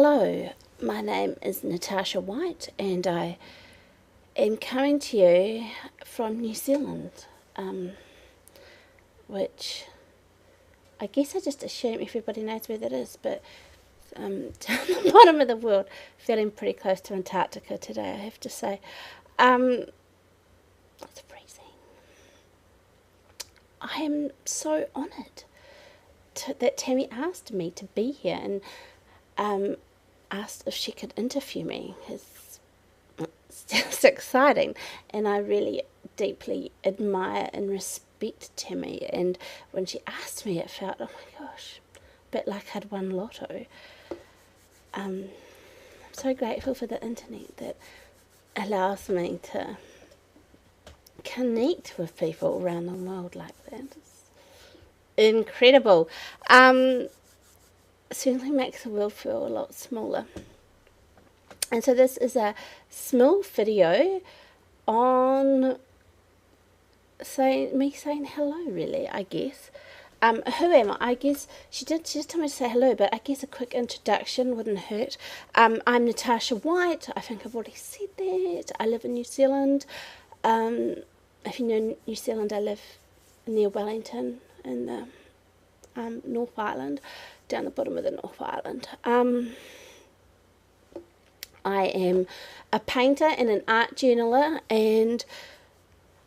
Hello, my name is Natasha White and I am coming to you from New Zealand, which I guess I just assume everybody knows where that is, but down the bottom of the world, feeling pretty close to Antarctica today, I have to say. It's freezing. I am so honoured that Tammy asked me to be here and asked if she could interview me. It's just exciting, and I really deeply admire and respect Tammy, and when she asked me it felt, oh my gosh, a bit like I'd won lotto. I'm so grateful for the internet that allows me to connect with people around the world like that. It's incredible. Certainly makes the world feel a lot smaller. And so this is a small video on me saying hello, really, I guess. Who am I? I guess she just told me to say hello, but I guess a quick introduction wouldn't hurt. I'm Natasha White. I think I've already said that. I live in New Zealand. If you know New Zealand, I live near Wellington in the North Island, down the bottom of the North Island. I am a painter and an art journaler, and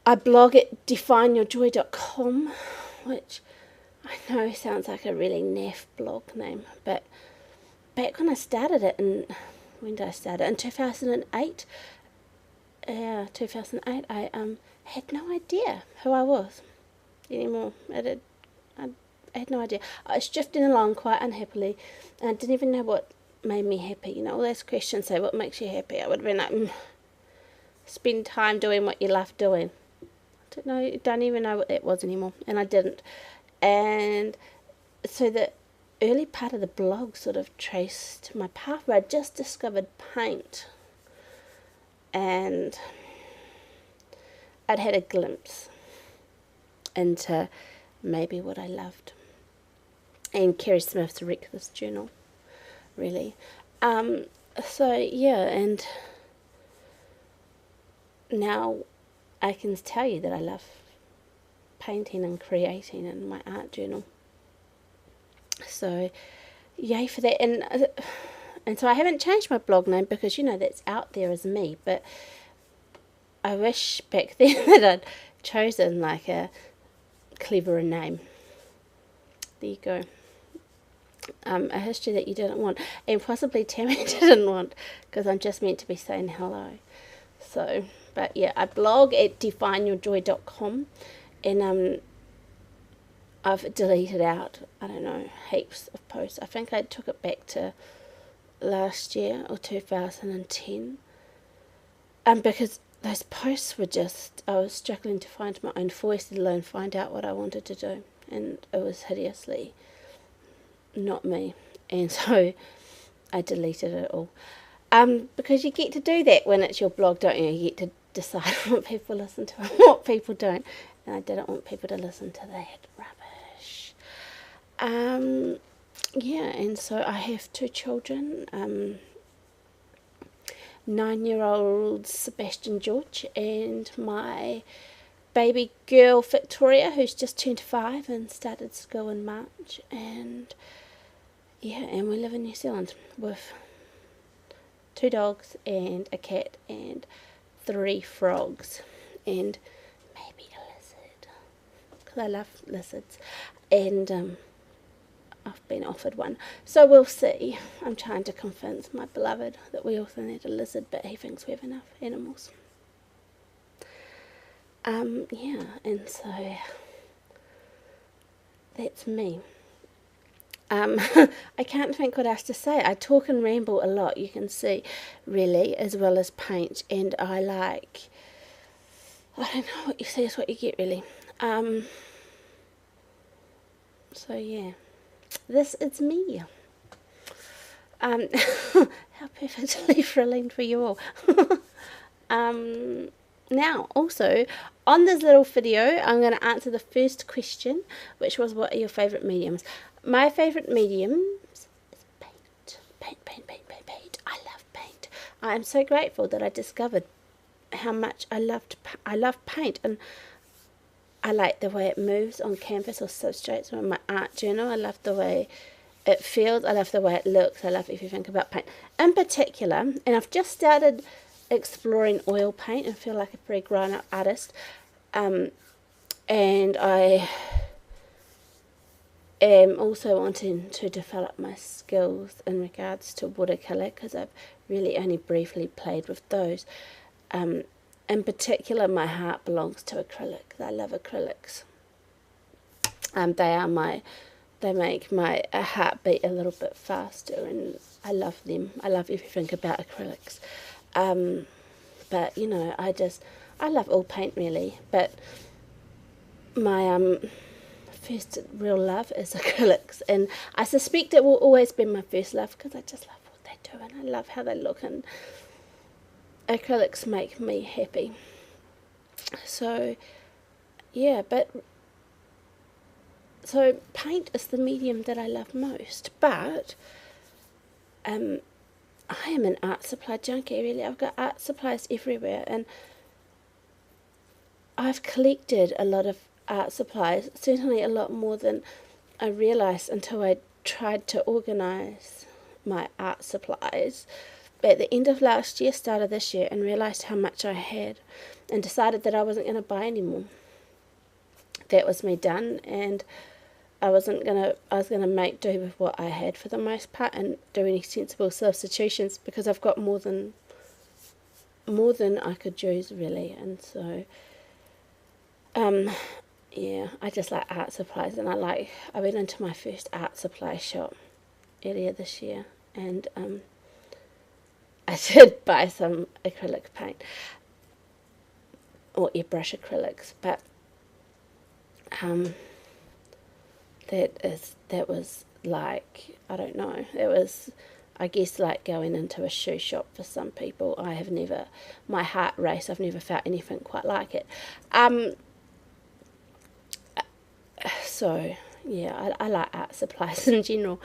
I blog at defineyourjoy.com, which I know sounds like a really naff blog name, but back when I started it, when did I start it? In 2008. 2008. I had no idea who I was anymore. I had no idea. I was drifting along quite unhappily, and I didn't even know what made me happy. You know, all those questions say, what makes you happy? I would have been like, spend time doing what you love doing. Don't even know what that was anymore, and I didn't. And so the early part of the blog sort of traced my path where I just discovered paint, and I'd had a glimpse into maybe what I loved. And Kerry Smith's wrecked this journal, really. So yeah, and now I can tell you that I love painting and creating in my art journal. So yay for that. And so I haven't changed my blog name because, you know, that's out there as me, but I wish back then that I'd chosen like a cleverer name. There you go. A history that you didn't want, and possibly Tammy didn't want, because I'm just meant to be saying hello. So, but yeah, I blog at defineyourjoy.com, and I've deleted out, I don't know, heaps of posts. I think I took it back to last year or 2010, because those posts were just, I was struggling to find my own voice, let alone find out what I wanted to do, and it was hideously not me, and so I deleted it all. Because you get to do that when it's your blog, don't you? You get to decide what people listen to and what people don't, and I didn't want people to listen to that rubbish. Yeah, and so I have two children, 9-year-old Sebastian George and my baby girl Victoria, who's just turned 5 and started school in March. And yeah, and we live in New Zealand with 2 dogs and a cat and 3 frogs and maybe a lizard, because I love lizards, and I've been offered one, so we'll see. I'm trying to convince my beloved that we also need a lizard, but he thinks we have enough animals. Yeah, and so that's me. I can't think what else to say. I talk and ramble a lot, you can see, really, as well as paint, and I don't know, what you see is what you get, really. So yeah, this is me. How perfectly thrilling for you all. Now, also, on this little video, I'm going to answer the first question, which was, what are your favourite mediums? My favourite mediums is paint. I'm so grateful that I discovered how much I love paint, and I like the way it moves on canvas or substrates or in my art journal. I love the way it feels. I love the way it looks. I love everything about paint. In particular, and I've just started exploring oil paint and feel like a pretty grown-up artist. And I am also wanting to develop my skills in regards to watercolour, because I've really only briefly played with those. In particular, my heart belongs to acrylic. I love acrylics. They make my heart beat a little bit faster, and I love them. I love everything about acrylics. But you know, I love all paint really. But my first real love is acrylics, and I suspect it will always be my first love, because I just love what they do, and I love how they look, and acrylics make me happy. So yeah, so paint is the medium that I love most. But I am an art supply junkie, really. I've got art supplies everywhere, and I've collected a lot of art supplies, certainly a lot more than I realised until I tried to organise my art supplies at the end of last year, start of this year, and realised how much I had, and decided that I wasn't going to buy any more. That was me done, and I was going to make do with what I had for the most part, and do any sensible substitutions, because I've got more than I could use really. And so yeah, I just like art supplies, and I went into my first art supply shop earlier this year, and I did buy some acrylic paint, or airbrush acrylics, but that was like, I don't know, it was, I guess, like going into a shoe shop for some people. I have never, my heart race, I've never felt anything quite like it. So yeah, I like art supplies in general.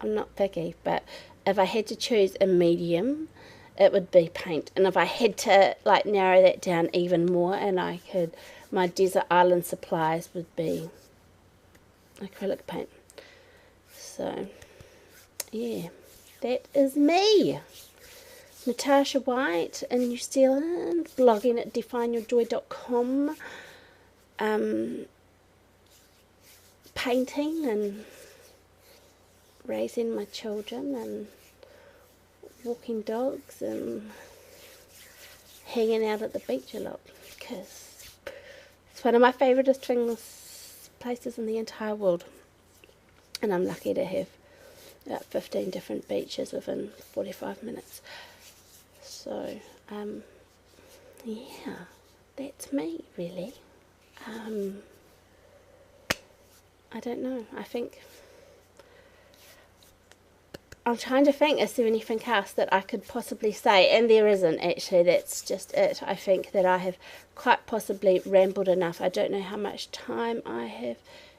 I'm not picky, but if I had to choose a medium, it would be paint. And if I had to like narrow that down even more, and I could, my desert island supplies would be acrylic paint. So yeah, that is me, Natasha White in New Zealand, blogging at defineyourjoy.com, painting and raising my children and walking dogs and hanging out at the beach a lot, because it's one of my favourite places in the entire world, and I'm lucky to have about 15 different beaches within 45 minutes. So yeah, that's me really. I don't know, I think I'm trying to think, is there anything else that I could possibly say? And there isn't, actually. That's just it. I think that I have quite possibly rambled enough. I don't know how much time I have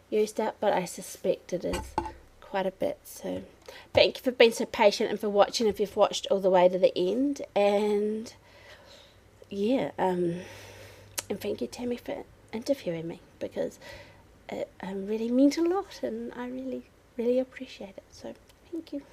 used up, but I suspect it is quite a bit. So thank you for being so patient and for watching, if you've watched all the way to the end. And yeah, and thank you, Tammy, for interviewing me, because it really meant a lot, and I really, really appreciate it. So thank you.